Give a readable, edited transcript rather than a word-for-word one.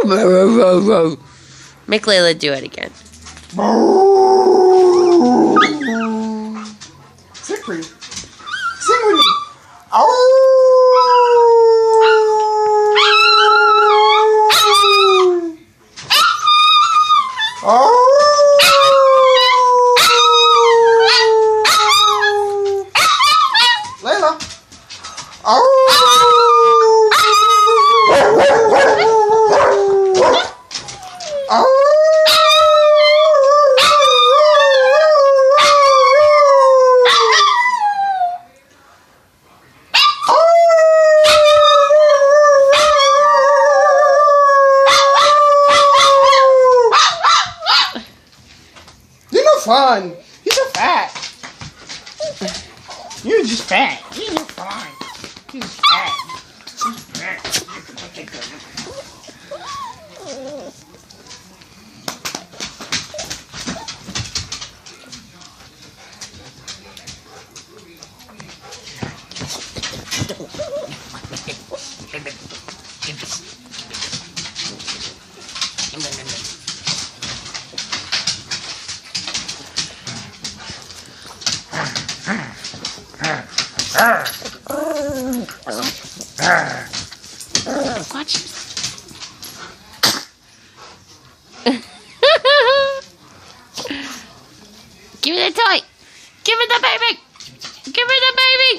Make Layla do it again. Siegfried, sing with me. Oh. Layla. Oh. You're no fun. You're so fat. You're just fat. You're just fine. You're just fat. Watch. Give me the toy. Give me the baby. Give me the baby.